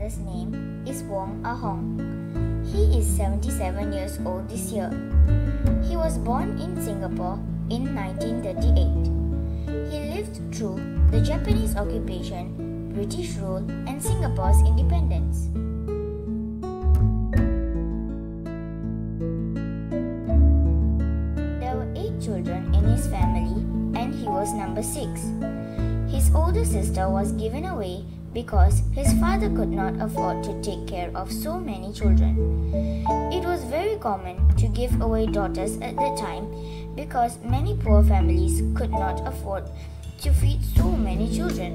father's name is Wong Ahong. He is 77 years old this year. He was born in Singapore in 1938. He lived through the Japanese occupation, British rule, and Singapore's independence. There were 8 children in his family, and he was number 6. His older sister was given away because his father could not afford to take care of so many children. It was very common to give away daughters at that time because many poor families could not afford to feed so many children.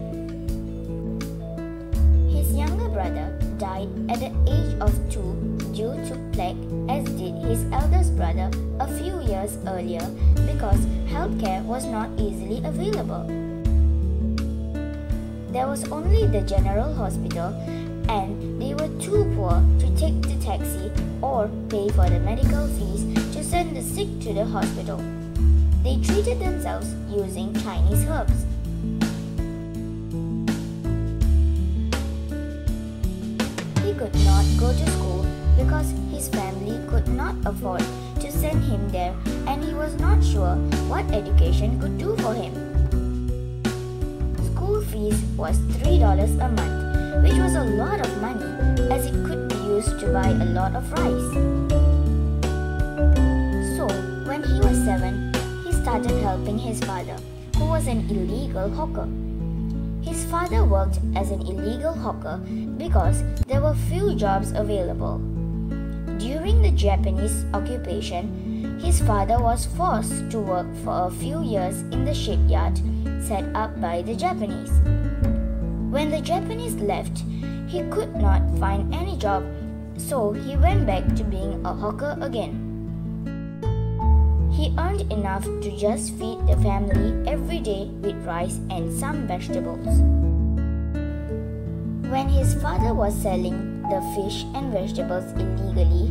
His younger brother died at the age of 2 due to plague, as did his eldest brother a few years earlier because healthcare was not easily available. There was only the general hospital, and they were too poor to take the taxi or pay for the medical fees to send the sick to the hospital. They treated themselves using Chinese herbs. He could not go to school because his family could not afford to send him there, and he was not sure what education could do for him. School fees was $3 a month, which was a lot of money as it could be used to buy a lot of rice. So, when he was 7, he started helping his father, who was an illegal hawker. His father worked as an illegal hawker because there were few jobs available. During the Japanese occupation, his father was forced to work for a few years in the shipyard set up by the Japanese. When the Japanese left, he could not find any job, so he went back to being a hawker again. He earned enough to just feed the family every day with rice and some vegetables. When his father was selling the fish and vegetables illegally,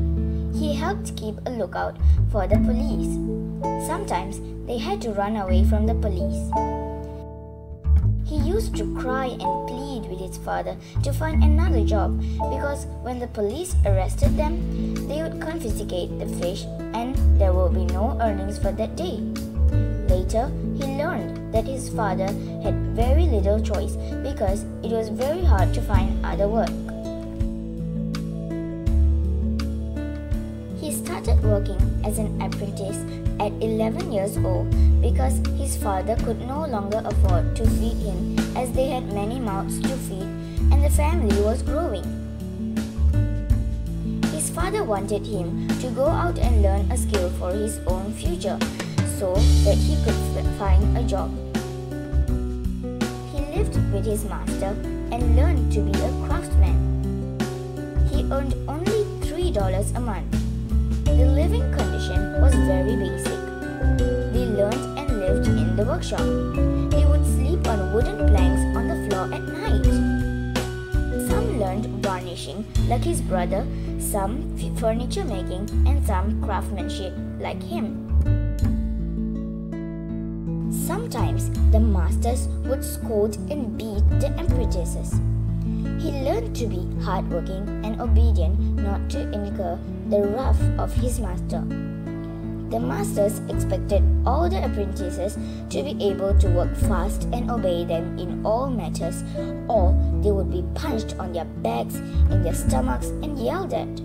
he helped keep a lookout for the police. Sometimes they had to run away from the police. He used to cry and plead with his father to find another job because when the police arrested them, they would confiscate the fish and there would be no earnings for that day. Later, he learned that his father had very little choice because it was very hard to find other work. He started working as an apprentice at 11 years old because his father could no longer afford to feed him as they had many mouths to feed and the family was growing. His father wanted him to go out and learn a skill for his own future so that he could find a job. He lived with his master and learned to be a craftsman. He earned only $3 a month. The living condition was very basic. They learned and lived in the workshop. They would sleep on wooden planks on the floor at night. Some learned varnishing like his brother, some furniture making, and some craftsmanship like him. Sometimes the masters would scold and beat the apprentices. He learned to be hardworking and obedient, not to incur the wrath of his master. The masters expected all the apprentices to be able to work fast and obey them in all matters, or they would be punched on their backs, in their stomachs, and yelled at.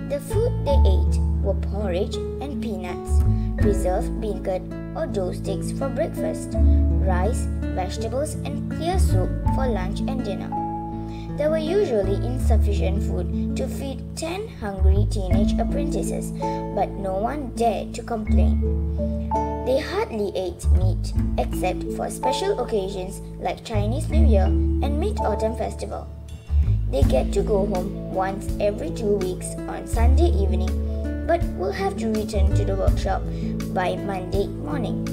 The food they ate were porridge and peanuts, preserved bean curd or dough sticks for breakfast, rice, vegetables, and clear soup for lunch and dinner. There were usually insufficient food to feed 10 hungry teenage apprentices, but no one dared to complain. They hardly ate meat, except for special occasions like Chinese New Year and Mid-Autumn Festival. They get to go home once every 2 weeks on Sunday evening, but will have to return to the workshop by Monday morning.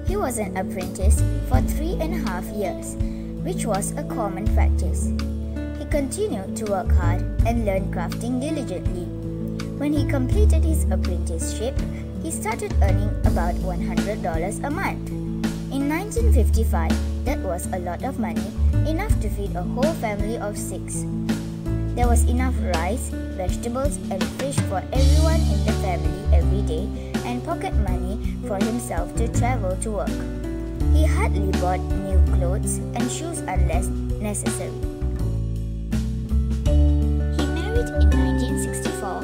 He was an apprentice for 3.5 years, which was a common practice. He continued to work hard and learn crafting diligently. When he completed his apprenticeship, he started earning about $100 a month. In 1955, that was a lot of money enough to feed a whole family of 6. There was enough rice, vegetables, and fish for everyone in the family every day, and pocket money for himself to travel to work. He hardly bought new clothes and shoes unless necessary. He married in 1964,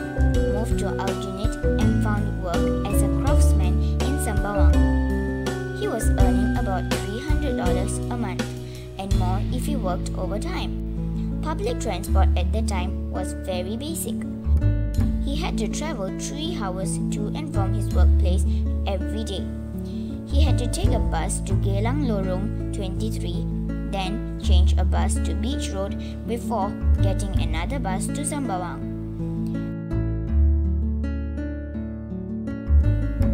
moved to Aljunied, and found work as a craftsman in Sembawang. He was earning about $300 a month, and more if he worked overtime. Public transport at the time was very basic. He had to travel 3 hours to and from his workplace every day. He had to take a bus to Geylang Lorong 23, then change a bus to Beach Road before getting another bus to Sembawang.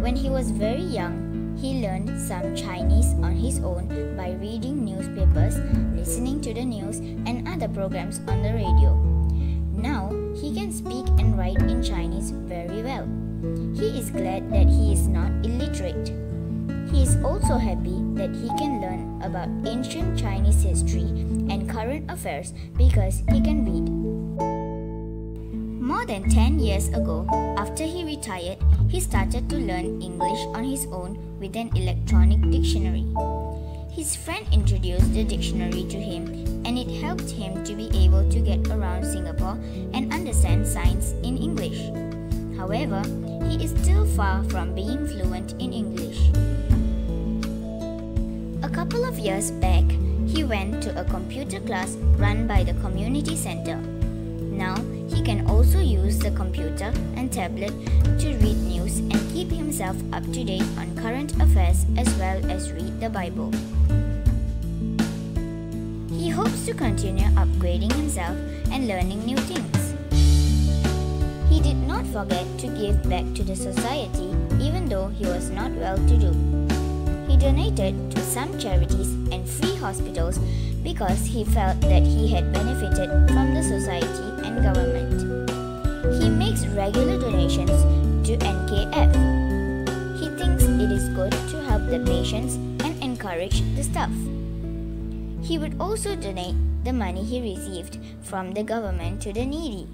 When he was very young, he learned some Chinese on his own by reading newspapers, listening to the news, and other programs on the radio. Now, he can speak and write in Chinese very well. He is glad that he is not illiterate. He is also happy that he can learn about ancient Chinese history and current affairs because he can read. More than 10 years ago, after he retired, he started to learn English on his own with an electronic dictionary. His friend introduced the dictionary to him, and it helped him to be able to get around Singapore and understand signs in English. However, he is still far from being fluent in English. A couple of years back, he went to a computer class run by the community center. Now, he can also use the computer and tablet to read news and keep himself up to date on current affairs as well as read the Bible. He hopes to continue upgrading himself and learning new things. He did not forget to give back to the society even though he was not well-to-do. He donated to some charities and free hospitals because he felt that he had benefited from the society and government. He makes regular donations to NKF. He thinks it is good to help the patients and encourage the staff. He would also donate the money he received from the government to the needy.